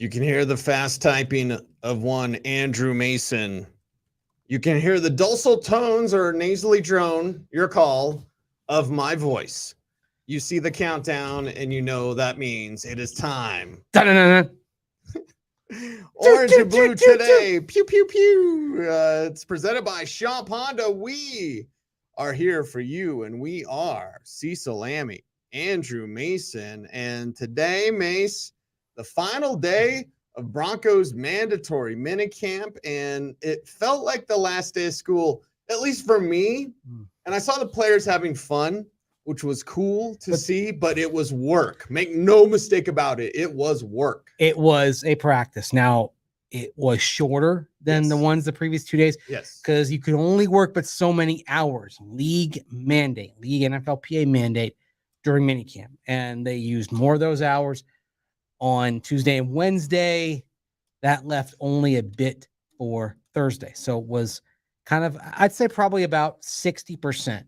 You can hear the fast typing of one Andrew Mason. You can hear the dulcet tones or nasally drone, your call, of my voice. You see the countdown and you know that means it is time. Da-da-da-da. Orange and blue today. Pew, pew, pew. It's presented by Shop Honda. We are here for you, and we are Cecil, Lammey, Andrew Mason. And today, Mace, the final day of Broncos mandatory minicamp, and it felt like the last day of school, at least for me. And I saw the players having fun, which was cool to see, but it was work. Make no mistake about it. It was work. It was a practice. Now, it was shorter than the ones the previous 2 days. Yes. Because you could only work but so many hours. League NFLPA mandate during minicamp. And they used more of those hours on Tuesday and Wednesday. That left only a bit for Thursday. So it was kind of, I'd say probably about 60%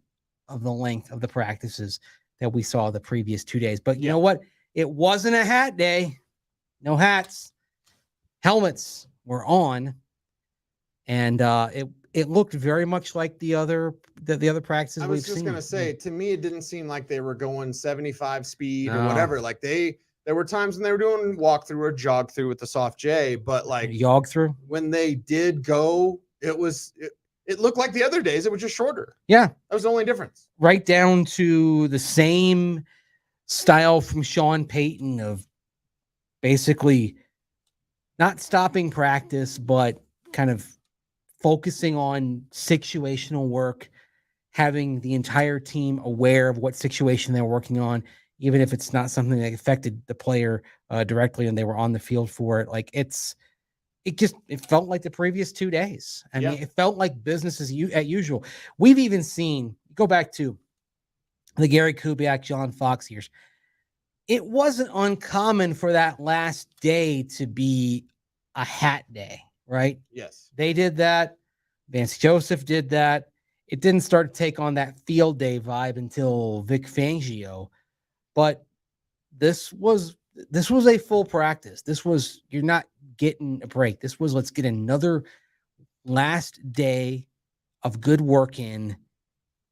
of the length of the practices that we saw the previous 2 days. But you know what? It wasn't a hat day. No hats. Helmets were on. And it looked very much like the other practices we've seen. I was just going to say, to me, it didn't seem like they were going 75 speed or whatever. Like there were times when they were doing walk through or jog through with the soft J, but like jog through when they did go, it looked like the other days. It was just shorter. Yeah. That was the only difference. Right down to the same style from Sean Payton of basically not stopping practice, but kind of focusing on situational work, having the entire team aware of what situation they're working on, even if it's not something that affected the player directly and they were on the field for it. Like it felt like the previous 2 days. I mean, it felt like business as usual. We've even seen, go back to the Gary Kubiak, John Fox years. It wasn't uncommon for that last day to be a hat day, right? Yes. They did that. Vance Joseph did that. It didn't start to take on that field day vibe until Vic Fangio. But this was a full practice. You're not getting a break. This was, let's get another last day of good work in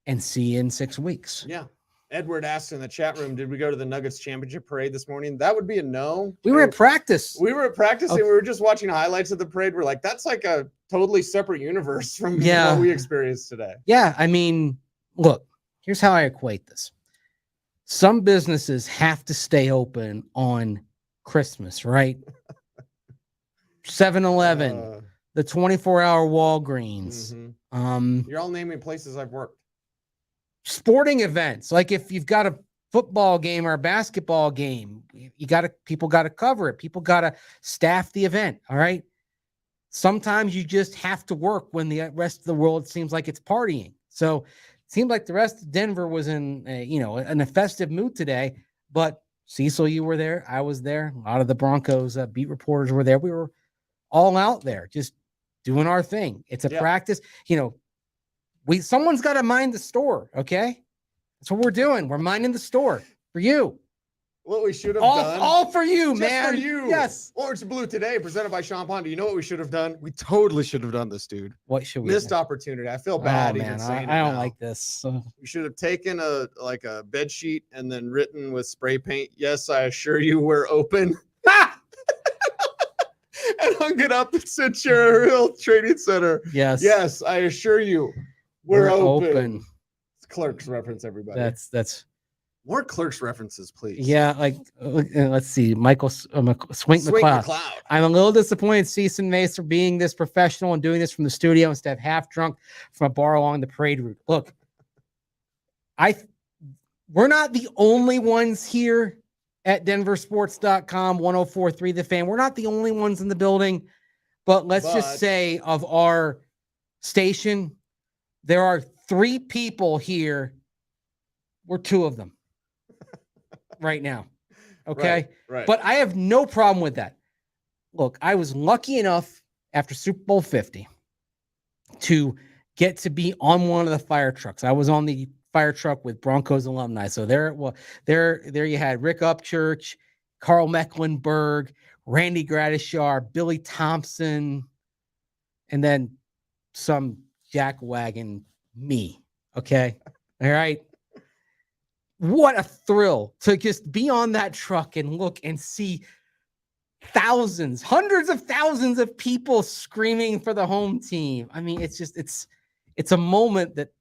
and see you in 6 weeks. Yeah. Edward asked in the chat room, did we go to the Nuggets championship parade this morning? That would be a no. We were at practice. We were at practice and we were just watching highlights of the parade. We're like, that's like a totally separate universe from what we experienced today. Yeah. I mean, look, here's how I equate this. Some businesses have to stay open on Christmas, right? 7-Eleven, the 24-hour Walgreens. Mm-hmm. You're all naming places I've worked. Sporting events, like if you've got a football game or a basketball game, people got to cover it. People got to staff the event. All right. Sometimes you just have to work when the rest of the world seems like it's partying. So it seemed like the rest of Denver was in a festive mood today. But Cecil, you were there. I was there. A lot of the Broncos beat reporters were there. We were all out there just doing our thing. It's a practice. Someone's got to mind the store, okay? That's what we're doing. We're minding the store for you. What we should have done. All for you, just man. For you. Yes. Orange and Blue today, presented by Shop Honda. You know what we should have done? We totally should have done this, dude. What should we Missed opportunity. I feel bad even saying I don't like this. We should have taken a bed sheet and then written with spray paint, yes, I assure you we're open. And hung it up at Centura Hill Trading Center. Yes, I assure you. We're open. It's Clerks reference, everybody. That's more Clerks references, please. Yeah, like let's see, Michael Swink McLeod. I'm a little disappointed, Cecil Mace, for being this professional and doing this from the studio instead of half drunk from a bar along the parade route. Look, we're not the only ones here at denversports.com 104.3 The Fan. We're not the only ones in the building, but let's just say of our station, there are 3 people here. We're 2 of them right now. Okay. Right. But I have no problem with that. Look, I was lucky enough after Super Bowl 50 to get to be on one of the fire trucks. I was on the fire truck with Broncos alumni. So there you had Rick Upchurch, Carl Mecklenburg, Randy Gradishar, Billy Thompson, and then some jackwagon me. Okay. All right. What a thrill to just be on that truck and look and see thousands, hundreds of thousands of people screaming for the home team. I mean, it's a moment that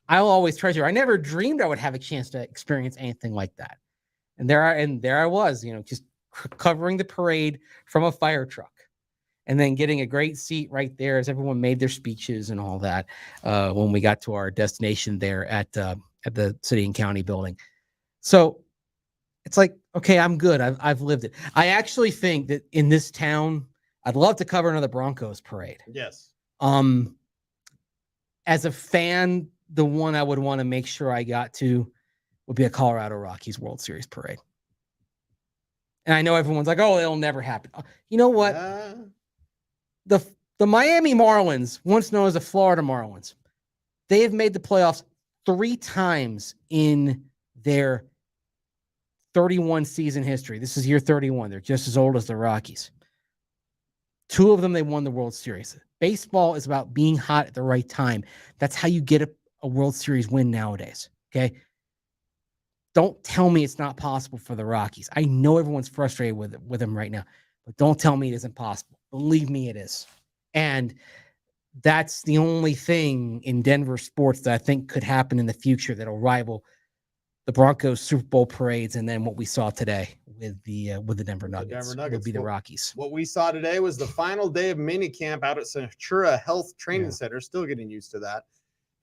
I'll always treasure. I never dreamed I would have a chance to experience anything like that. And there I was, just covering the parade from a fire truck, and then getting a great seat right there as everyone made their speeches and all that when we got to our destination there at the city and county building. So it's like, okay, I'm good. I've lived it. I actually think that in this town, I'd love to cover another Broncos parade. Yes. As a fan, the one I would want to make sure I got to would be a Colorado Rockies World Series parade. And I know everyone's like, oh, it'll never happen. You know what? The Miami Marlins, once known as the Florida Marlins, they have made the playoffs 3 times in their 31 season history. This is year 31. They're just as old as the Rockies. 2 of them, they won the World Series. Baseball is about being hot at the right time. That's how you get a World Series win nowadays. Okay. Don't tell me it's not possible for the Rockies. I know everyone's frustrated with them right now, but don't tell me it isn't possible. Believe me, it is. And that's the only thing in Denver sports that I think could happen in the future that'll rival the Broncos Super Bowl parades, and then what we saw today with the Denver Nuggets, would be the Rockies. What we saw today was the final day of minicamp out at Centura Health Training Center. Still getting used to that.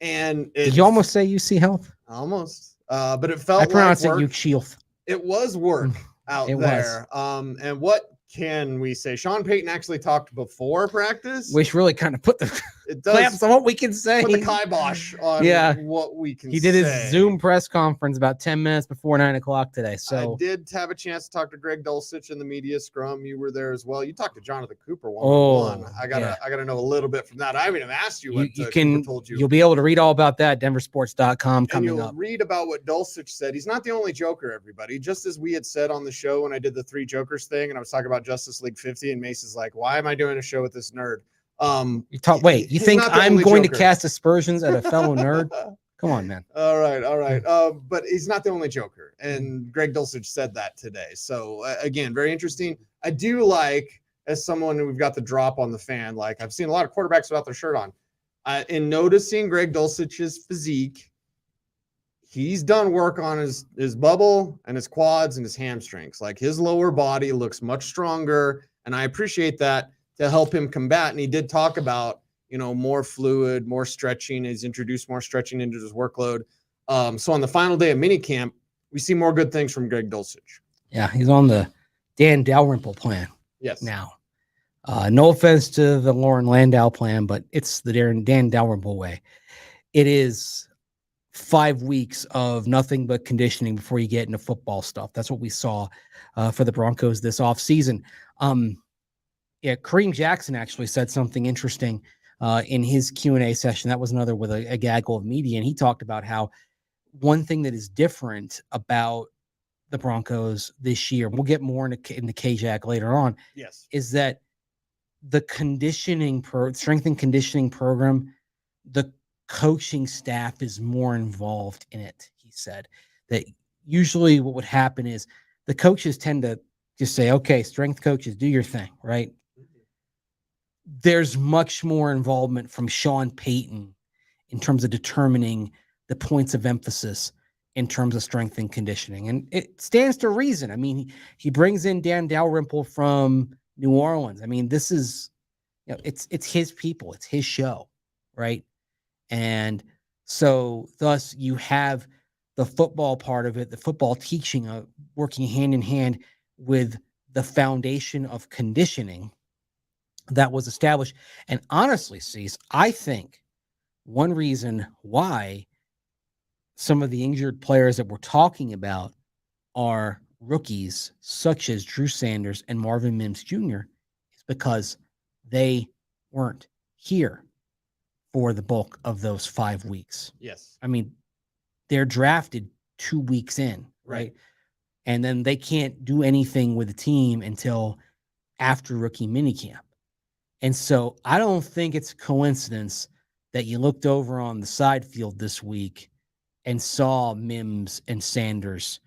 And did you almost say UC Health? Almost, but it felt. I pronounced it UC. It was work out there. And what can we say? Sean Payton actually talked before practice, which really kind of put the clamps on what we can say. Put the kibosh on what we can say. He did his Zoom press conference about 10 minutes before 9 o'clock today. So I did have a chance to talk to Greg Dulcich in the media scrum. You were there as well. You talked to Jonathan Cooper one-on-one. I gotta know a little bit from that. I haven't even asked you what Cooper told you. You'll be able to read all about that at denversports.com coming and you'll up. Read about what Dulcich said. He's not the only Joker, everybody. Just as we had said on the show when I did the 3 Jokers thing, and I was talking about Justice League 50, and Mace's like, why am I doing a show with this nerd? You think I'm going to cast aspersions at a fellow nerd? Come on, man. All right. But he's not the only Joker, and Greg Dulcich said that today. So again, very interesting. I do like, as someone who we've got the drop on the fan, like I've seen a lot of quarterbacks without their shirt on. In noticing Greg Dulcich's physique, he's done work on his bubble and his quads and his hamstrings. Like his lower body looks much stronger, and I appreciate that to help him combat. And he did talk about, more fluid, more stretching. He's introduced more stretching into his workload. So on the final day of minicamp, we see more good things from Greg Dulcich. Yeah, he's on the Dan Dalrymple plan. Yes. Now, no offense to the Lauren Landau plan, but it's the Dan Dalrymple way. It is 5 weeks of nothing but conditioning before you get into football stuff. That's what we saw for the Broncos this offseason. Kareem Jackson actually said something interesting in his Q&A session. That was another with a gaggle of media, and he talked about how one thing that is different about the Broncos this year, and we'll get more into K-Jack later on, is that the strength and conditioning program, the coaching staff is more involved in it. He said that usually what would happen is the coaches tend to just say, okay, strength coaches, do your thing, right? There's much more involvement from Sean Payton in terms of determining the points of emphasis in terms of strength and conditioning. And it stands to reason. I mean, he brings in Dan Dalrymple from New Orleans. I mean, this is, it's his people. It's his show, right? And so thus you have the football part of it, the football teaching, working hand in hand with the foundation of conditioning that was established. And honestly, Cease, I think one reason why some of the injured players that we're talking about are rookies, such as Drew Sanders and Marvin Mims Jr., is because they weren't here for the bulk of those 5 weeks. Yes. I mean, they're drafted 2 weeks in, right? and then they can't do anything with the team until after rookie minicamp. And so I don't think it's a coincidence that you looked over on the side field this week and saw Mims and Sanders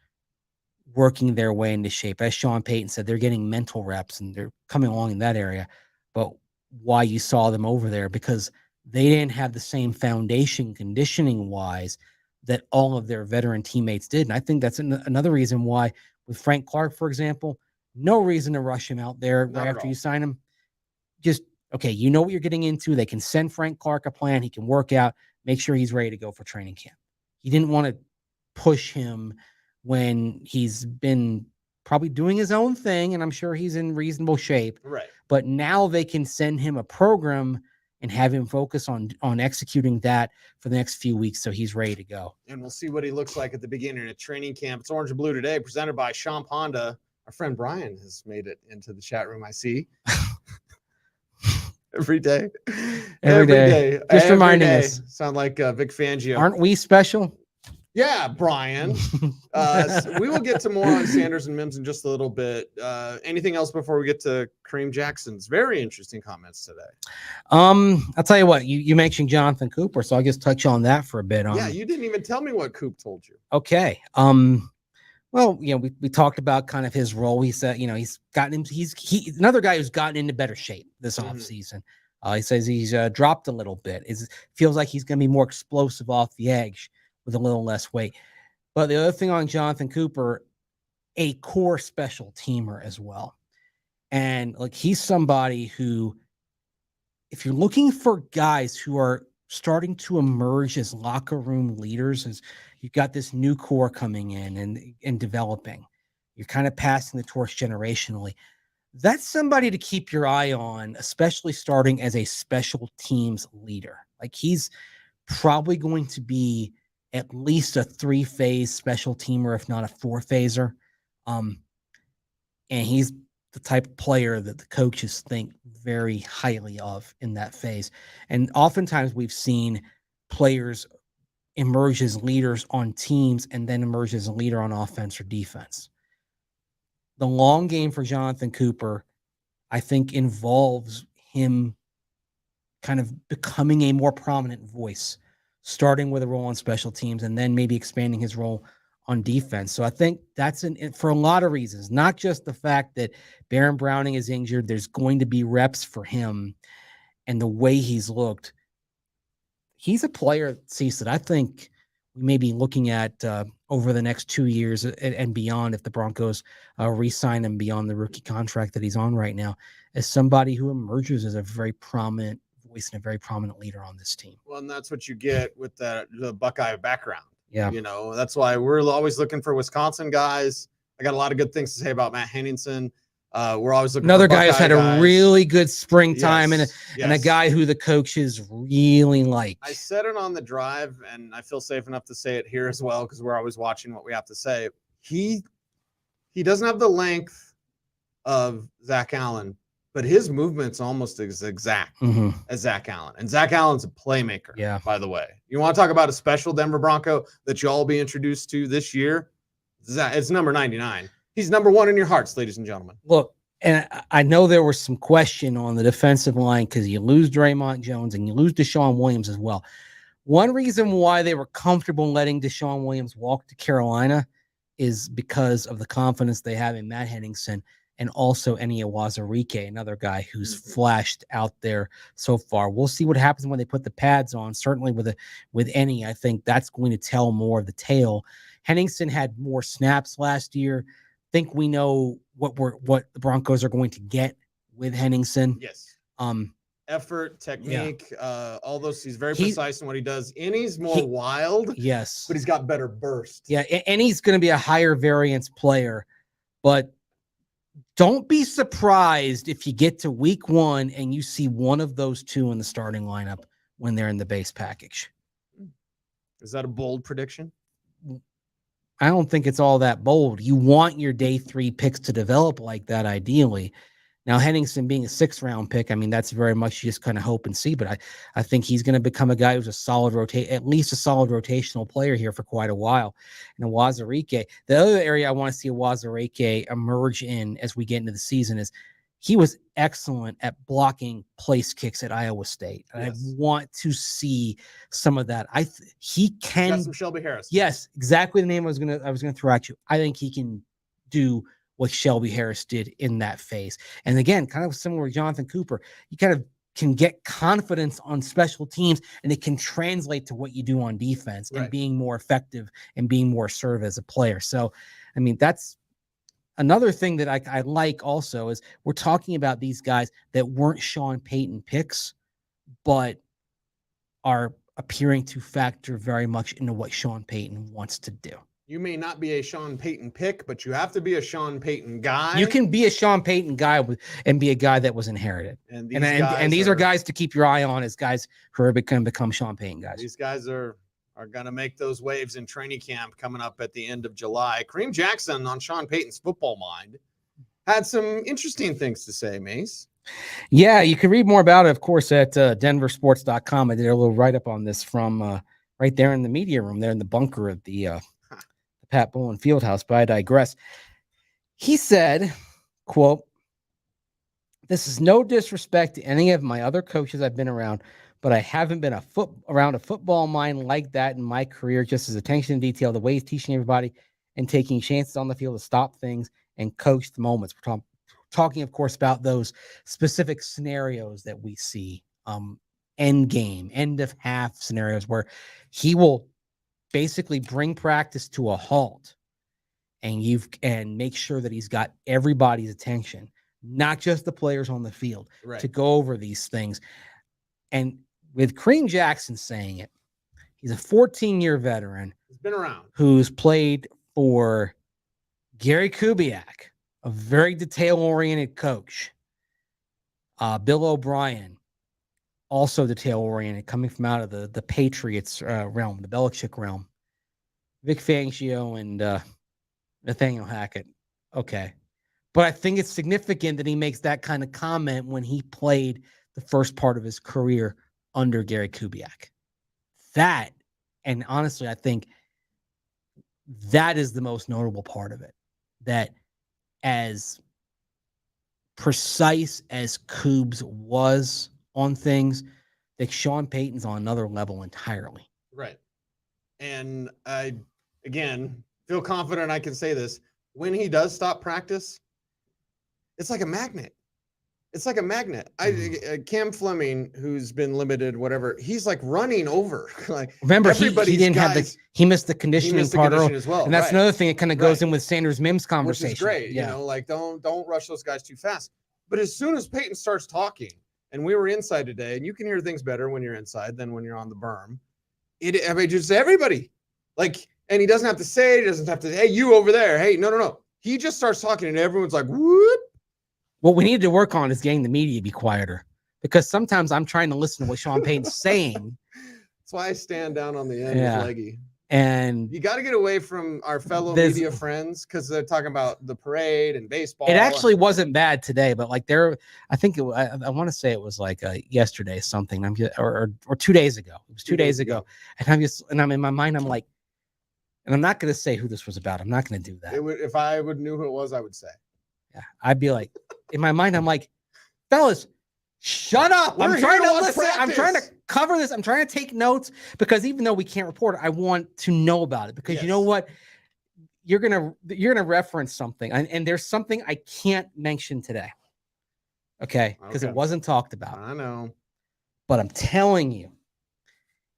working their way into shape. As Sean Payton said, they're getting mental reps and they're coming along in that area. But why you saw them over there? Because they didn't have the same foundation conditioning wise that all of their veteran teammates did. And I think that's another reason why with Frank Clark, for example, no reason to rush him out there right after you sign him. Just, okay, you know what you're getting into. They can send Frank Clark a plan. He can work out, make sure he's ready to go for training camp. He didn't want to push him when he's been probably doing his own thing, and I'm sure he's in reasonable shape. Right. But now they can send him a program and have him focus on executing that for the next few weeks so he's ready to go. And we'll see what he looks like at the beginning of training camp. It's Orange and Blue today, presented by Sean Honda. Our friend Brian has made it into the chat room, I see. Every day. Every day. Just every reminding day. us. Sound like Vic Fangio. Aren't we special? Yeah, Brian. We will get to more on Sanders and Mims in just a little bit. Anything else before we get to Kareem Jackson's very interesting comments today? I'll tell you what, you mentioned Jonathan Cooper, so I'll just touch on that for a bit. Yeah, you didn't even tell me what Coop told you. Okay. Well, we talked about kind of his role. He said, he's another guy who's gotten into better shape this offseason. He says he's dropped a little bit. Feels like he's going to be more explosive off the edge with a little less weight. But the other thing on Jonathan Cooper, a core special teamer as well. And he's somebody who, if you're looking for guys who are starting to emerge as locker room leaders, as you've got this new core coming in and developing, you're kind of passing the torch generationally. That's somebody to keep your eye on, especially starting as a special teams leader. He's probably going to be at least a 3-phase special teamer, if not a 4-phaser. And he's the type of player that the coaches think very highly of in that phase. And oftentimes we've seen players emerge as leaders on teams and then emerge as a leader on offense or defense. The long game for Jonathan Cooper, I think, involves him kind of becoming a more prominent voice, starting with a role on special teams and then maybe expanding his role on defense. So I think that's for a lot of reasons, not just the fact that Baron Browning is injured. There's going to be reps for him and the way he's looked. He's a player, Cecil, that I think we may be looking at over the next 2 years and beyond, if the Broncos re-sign him beyond the rookie contract that he's on right now, as somebody who emerges as a very prominent voice and a very prominent leader on this team. Well, and that's what you get with the Buckeye background. Yeah. That's why we're always looking for Wisconsin guys. I got a lot of good things to say about Matt Henningsen. We're always looking another for guy who's had a really good springtime and a guy who the coaches really like. I said it on the drive, and I feel safe enough to say it here as well because we're always watching what we have to say. He doesn't have the length of Zach Allen, but his movement's almost as exact as Zach Allen. And Zach Allen's a playmaker, by the way. You want to talk about a special Denver Bronco that you'll all be introduced to this year? It's number 99. He's number 1 in your hearts, ladies and gentlemen. Look, and I know there was some question on the defensive line because you lose Draymond Jones and you lose Deshaun Williams as well. One reason why they were comfortable letting Deshaun Williams walk to Carolina is because of the confidence they have in Matt Henningsen and also Eni Iwazurike, another guy who's flashed out there so far. We'll see what happens when they put the pads on. Certainly with Eni, I think that's going to tell more of the tale. Henningsen had more snaps last year. Think we know what the Broncos are going to get with Henningsen. Yes. Effort, technique, all those. He's very precise in what he does. Eni's more wild. Yes. But he's got better burst. Yeah. Eni's going to be a higher variance player, but don't be surprised if you get to week 1 and you see one of those two in the starting lineup when they're in the base package. Is that a bold prediction? I don't think it's all that bold. You want your day 3 picks to develop like that, ideally. Now, Henningsen being a 6th-round pick, I mean, that's very much just kind of hope and see. But I think he's going to become a guy who's at least a solid rotational player here for quite a while. And Wazarike, the other area I want to see Wazarike emerge in as we get into the season is he was excellent at blocking place kicks at Iowa State. And I want to see some of that. He can. Got some Shelby Harris. Yes, exactly the name I was gonna throw at you. I think he can do what Shelby Harris did in that phase. And again, kind of similar to Jonathan Cooper, you kind of can get confidence on special teams, and it can translate to what you do on defense and being more effective and being more assertive as a player. So, I mean, that's another thing that I like also is we're talking about these guys that weren't Sean Payton picks, but are appearing to factor very much into what Sean Payton wants to do. You may not be a Sean Payton pick, but you have to be a Sean Payton guy. You can be a Sean Payton guy and be a guy that was inherited. And these are guys to keep your eye on as guys who are going to become Sean Payton guys. These guys are going to make those waves in training camp coming up at the end of July. Kareem Jackson on Sean Payton's Football Mind had some interesting things to say, Mace. Yeah, you can read more about it, of course, at denversports.com. I did a little write-up on this from right there in the media room, there in the bunker of the Pat Bowlen Fieldhouse, but I digress. He said, quote, "This is no disrespect to any of my other coaches I've been around, but I haven't been around a football mind like that in my career. Just as attention to detail, the way he's teaching everybody and taking chances on the field to stop things and coach the moments." We're talking, of course, about those specific scenarios that we see, end game, end of half scenarios where he will basically bring practice to a halt and make sure that he's got everybody's attention, not just the players on the field, to go over these things. And with Kareem Jackson saying it, he's a 14-year veteran. He's been around. Who's played for Gary Kubiak, a very detail-oriented coach. Bill O'Brien, also detail-oriented, coming from out of the Patriots realm, the Belichick realm. Vic Fangio and Nathaniel Hackett. Okay. But I think it's significant that he makes that kind of comment when he played the first part of his career under Gary Kubiak. That, and honestly, I think that is the most notable part of it. That as precise as Coobs was on things, that Sean Payton's on another level entirely. Right. And I, again, feel confident I can say this. When he does stop practice, it's like a magnet. It's like a magnet. Cam Fleming, who's been limited, whatever, he's like running over. Like, remember, he missed the conditioning part as well. And that's another thing that kind of goes in with Sanders Mims conversation. Which is great. Yeah. You know, like don't rush those guys too fast. But as soon as Payton starts talking, and we were inside today, and you can hear things better when you're inside than when you're on the berm. Just everybody. Like, and he doesn't have to say, he doesn't have to, hey, you over there. Hey, no. He just starts talking and everyone's like, whoop. What we need to work on is getting the media to be quieter, because sometimes I'm trying to listen to what Sean Payton's saying. That's why I stand down on the end of Leggy. And you got to get away from our fellow media friends, because they're talking about the parade and baseball. It actually wasn't bad today, but like I want to say it was like yesterday something. Or 2 days ago. It was 2 days ago. And I'm in my mind, I'm like, and I'm not going to say who this was about. I'm not going to do that. If I knew who it was, I would say. Yeah, I'd be like, in my mind, I'm like, fellas, shut up. I'm trying to listen. I'm trying to cover this. I'm trying to take notes, because even though we can't report it, I want to know about it, because you know what? You're gonna reference something, and there's something I can't mention today. Okay, because it wasn't talked about. I know. But I'm telling you,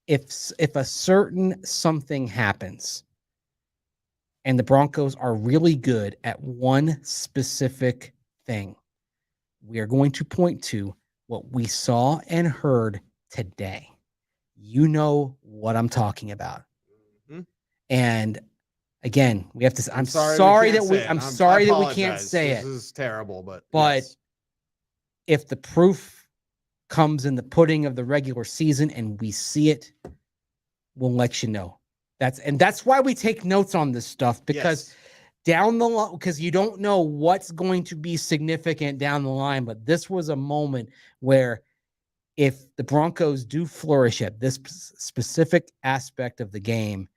if a certain something happens and the Broncos are really good at one specific thing, we are going to point to what we saw and heard today. You know what I'm talking about. Mm-hmm. And again, we have to. I'm sorry that we can't say it. This is terrible, but yes. If the proof comes in the pudding of the regular season and we see it, we'll let you know. That's why we take notes on this stuff, because down the line, because you don't know what's going to be significant down the line, but this was a moment where if the Broncos do flourish at this specific aspect of the game,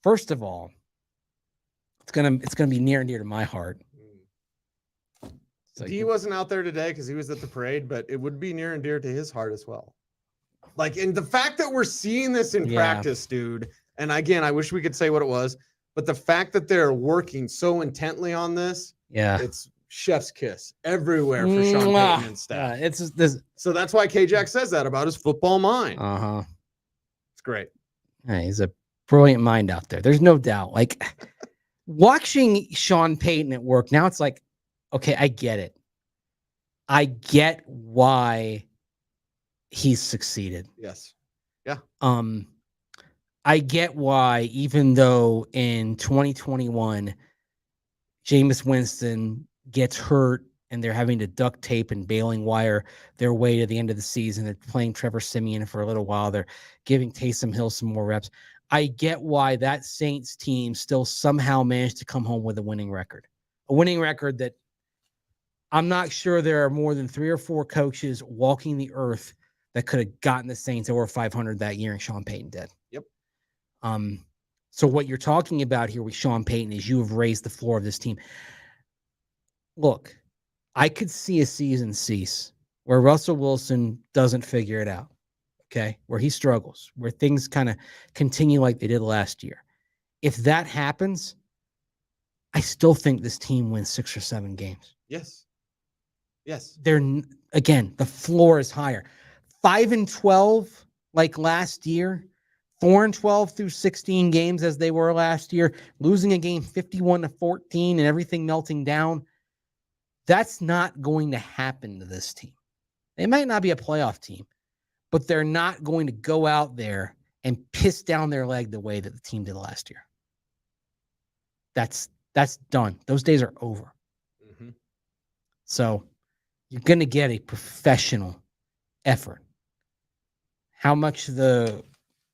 first of all, it's gonna be near and dear to my heart. He wasn't out there today because he was at the parade, but it would be near and dear to his heart as well. Like, and the fact that we're seeing this in practice, dude, and again, I wish we could say what it was, but the fact that they're working so intently on this, it's chef's kiss everywhere for Sean Payton and staff. Yeah, it's this. So that's why K-Jack says that about his football mind. It's great. Yeah, he's a brilliant mind out there. There's no doubt. Like, watching Sean Payton at work now, it's like, okay, I get it. I get why he's succeeded. Yes. Yeah. I get why, even though in 2021, Jameis Winston gets hurt and they're having to duct tape and baling wire their way to the end of the season. They're playing Trevor Siemian for a little while. They're giving Taysom Hill some more reps. I get why that Saints team still somehow managed to come home with a winning record that I'm not sure there are more than 3 or 4 coaches walking the earth that could have gotten the Saints over 500 that year, and Sean Payton did. Yep. So what you're talking about here with Sean Payton is you have raised the floor of this team. Look, I could see a season cease where Russell Wilson doesn't figure it out, okay, where he struggles, where things kind of continue like they did last year. If that happens, I still think this team wins 6 or 7 games. Yes. Yes. Again, the floor is higher. 5-12 like last year, 4-12 through 16 games as they were last year, losing a game 51-14 and everything melting down. That's not going to happen to this team. They might not be a playoff team, but they're not going to go out there and piss down their leg the way that the team did last year. That's done. Those days are over. Mm-hmm. So you're going to get a professional effort. How much the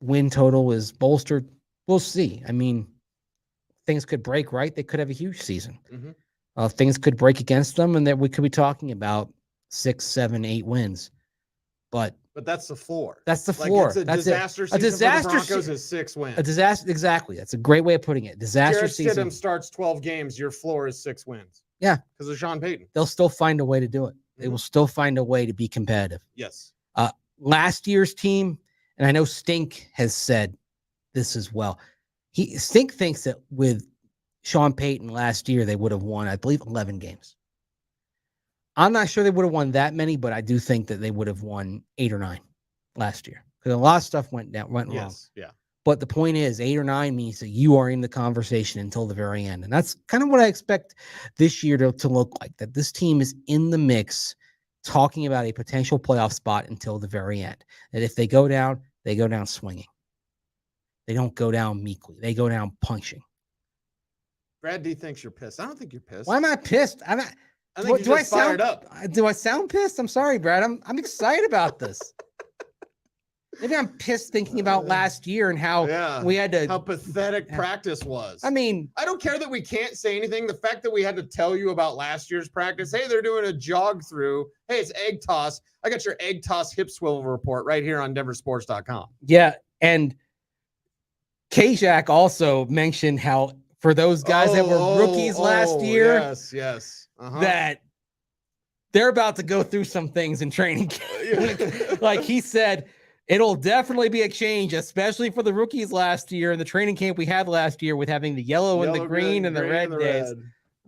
win total is bolstered, we'll see. I mean, things could break, right? They could have a huge season. Mm-hmm. Things could break against them, and that we could be talking about 6, 7, 8 wins. But that's the floor. That's the floor. It's a that's disaster season. A disaster for the Broncos is 6 wins. A disaster, exactly. That's a great way of putting it. Disaster Jarrett season. Stidham starts 12 games. Your floor is 6 wins. Yeah, because of Sean Payton. They'll still find a way to do it. They will still find a way to be competitive. Yes. Last year's team, and I know Stink has said this as well. Stink thinks that with Sean Payton last year, they would have won, I believe, 11 games. I'm not sure they would have won that many, but I do think that they would have won 8 or 9 last year because a lot of stuff went wrong. Yeah. But the point is, 8 or 9 means that you are in the conversation until the very end. And that's kind of what I expect this year to look like, that this team is in the mix talking about a potential playoff spot until the very end. That if they go down swinging. They don't go down meekly. They go down punching. Brad D thinks you're pissed. I don't think you're pissed. Why am I pissed? I'm not. I think you're just fired up. Do I sound pissed? I'm sorry, Brad. I'm excited about this. Maybe I'm pissed thinking about last year and how we had to. How pathetic practice was. I mean, I don't care that we can't say anything. The fact that we had to tell you about last year's practice. Hey, they're doing a jog through. Hey, it's egg toss. I got your egg toss hip swivel report right here on denversports.com. Yeah. And K-Jack also mentioned how for those guys that were rookies last year. Yes. That they're about to go through some things in training camp. Like he said, it'll definitely be a change, especially for the rookies last year and the training camp we had last year with having the yellow and the green and the red days.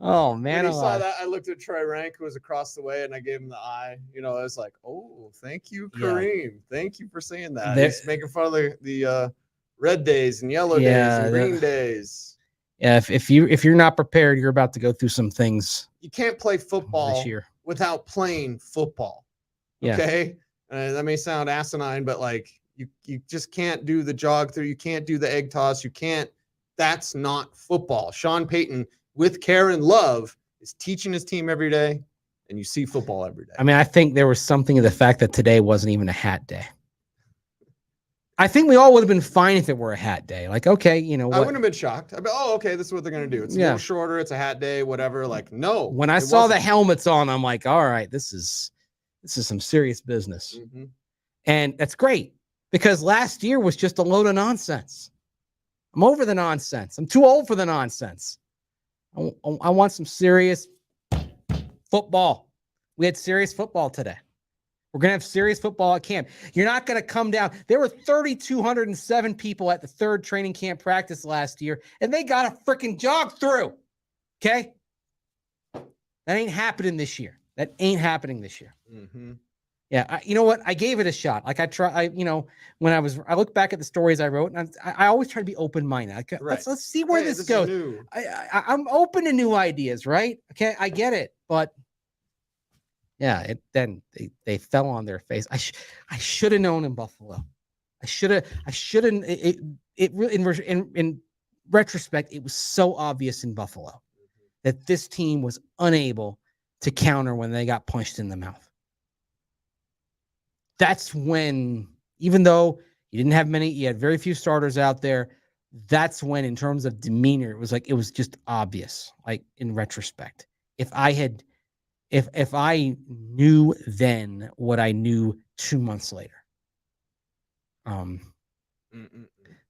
Oh, man. When he saw that, I looked at Troy Rank, who was across the way, and I gave him the eye. I was like, oh, thank you, Kareem. Yeah. Thank you for saying that. He's making fun of the red days and yellow days and green days. Yeah, if you're not prepared, you're about to go through some things. You can't play football this year without playing football. Yeah. Okay? That may sound asinine, but like you just can't do the jog through. You can't do the egg toss. You can't. That's not football. Sean Payton, with care and love, is teaching his team every day, and you see football every day. I mean, I think there was something of the fact that today wasn't even a hat day. I think we all would have been fine if it were a hat day. Like, okay, you know what? I wouldn't have been shocked. I'd be, oh, okay, this is what they're gonna do. It's a little shorter. It's a hat day, whatever. Like, no. When I saw the helmets on, I'm like, all right, this is some serious business, and that's great because last year was just a load of nonsense. I'm over the nonsense. I'm too old for the nonsense. I want some serious football. We had serious football today. We're going to have serious football at camp. You're not going to come down. There were 3,207 people at the third training camp practice last year, and they got a freaking jog through. Okay? That ain't happening this year. That ain't happening this year. Yeah, you know what? I gave it a shot. Like when I look back at the stories I wrote, and I always try to be open-minded. Like, let's see where this goes. I'm open to new ideas, right? Okay, I get it, but yeah, then they fell on their face. I should have known in Buffalo. I should have. It really in retrospect, it was so obvious in Buffalo that this team was unable to counter when they got punched in the mouth. That's when, even though you didn't have many, you had very few starters out there. That's when, in terms of demeanor, it was just obvious. Like in retrospect, if I knew then what I knew 2 months later.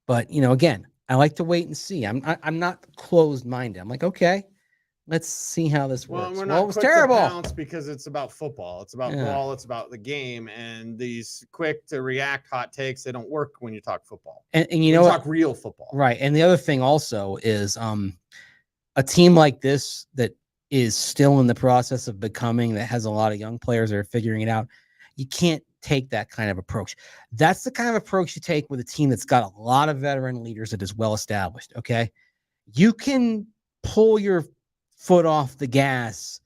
But again, I like to wait and see. I'm not closed-minded. I'm like, okay, let's see how this works. We're not it was terrible to pounce because it's about football. It's about ball. It's about the game. And these quick to react hot takes, they don't work when you talk football. And you know, talk real football, right? And the other thing also is a team like this that is still in the process of becoming, that has a lot of young players that are figuring it out. You can't take that kind of approach. That's the kind of approach you take with a team that's got a lot of veteran leaders that is well established. Okay, you can pull your foot off the gas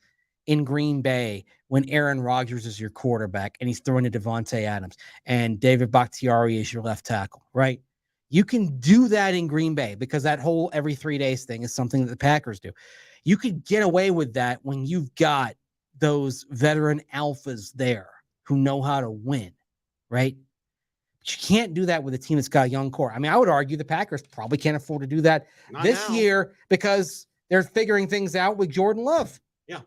in Green Bay when Aaron Rodgers is your quarterback and he's throwing to Devontae Adams and David Bakhtiari is your left tackle, right? You can do that in Green Bay because that whole every 3 days thing is something that the Packers do. You could get away with that when you've got those veteran alphas there who know how to win, right? But you can't do that with a team that's got a young core. I mean, I would argue the Packers probably can't afford to do that this year because they're figuring things out with Jordan Love. Yeah.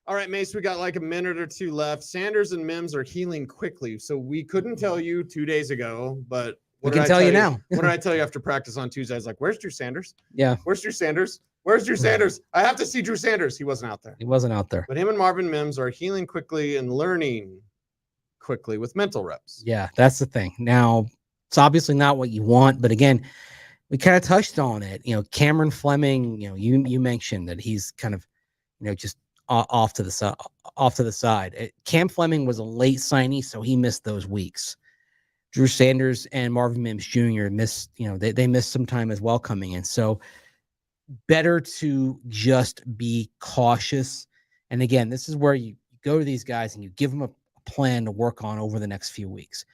All right, Mace, we got like a minute or two left. Sanders and Mims are healing quickly. So we couldn't tell you 2 days ago, but we can tell you now. What did I tell you after practice on Tuesday? I was like, where's Drew Sanders? Yeah. Where's Drew Sanders? Where's Drew Sanders? I have to see Drew Sanders. He wasn't out there. He wasn't out there. But him and Marvin Mims are healing quickly and learning quickly with mental reps. Yeah, that's the thing. Now, it's obviously not what you want, but again, we kind of touched on it. Cameron Fleming, you mentioned that he's kind of, just off to the side. Cam Fleming was a late signee, so he missed those weeks. Drew Sanders and Marvin Mims Jr. missed, they missed some time as well coming in. So better to just be cautious. And again, this is where you go to these guys and you give them a plan to work on over the next few weeks.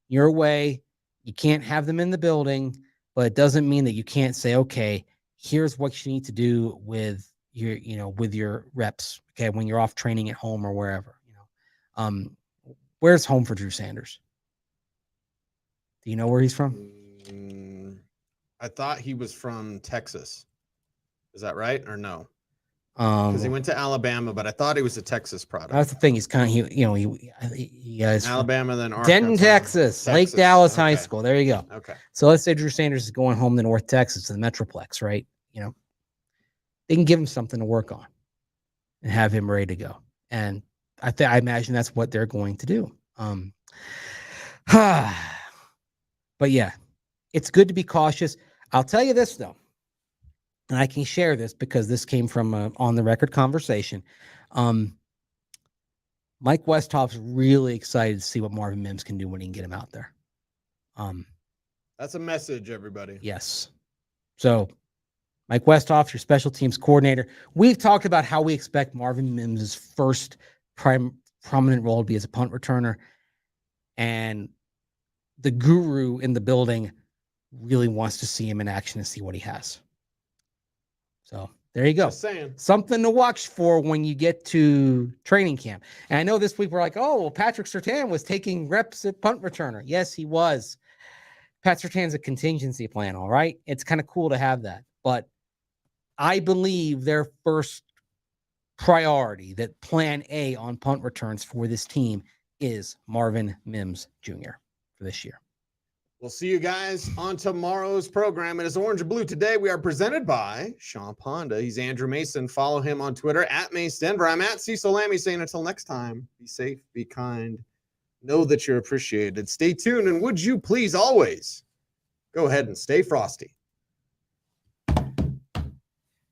Your way, you can't have them in the building, but it doesn't mean that you can't say, okay, here's what you need to do with your reps. Okay. When you're off training at home or wherever, where's home for Drew Sanders? Do you know where he's from? I thought he was from Texas. Is that right or no? Because he went to Alabama, but I thought he was a Texas product. That's the thing. He's kind of he Alabama, then Arkansas, Denton, Texas, Lake Dallas High School. There you go. Okay. So let's say Drew Sanders is going home to North Texas to the Metroplex, right? They can give him something to work on and have him ready to go. And I imagine that's what they're going to do. But yeah, it's good to be cautious. I'll tell you this though, and I can share this because this came from on the record conversation. Mike Westhoff's really excited to see what Marvin Mims can do when he can get him out there. That's a message, everybody. Yes. So Mike Westhoff, your special teams coordinator. We've talked about how we expect Marvin Mims' first prominent role to be as a punt returner. And the guru in the building really wants to see him in action and see what he has. So there you go. Just saying. Something to watch for when you get to training camp. And I know this week we're like, oh, well, Patrick Surtain was taking reps at punt returner. Yes, he was. Pat Surtain's a contingency plan, all right? It's kind of cool to have that. But I believe their first priority, that plan A on punt returns for this team, is Marvin Mims Jr. for this year. We'll see you guys on tomorrow's program. It is Orange and Blue. Today, we are presented by Sean Honda. He's Andrew Mason. Follow him on Twitter at Mace Denver. I'm at Cecil Lammey saying until next time, be safe, be kind, know that you're appreciated. Stay tuned, and would you please always go ahead and stay frosty.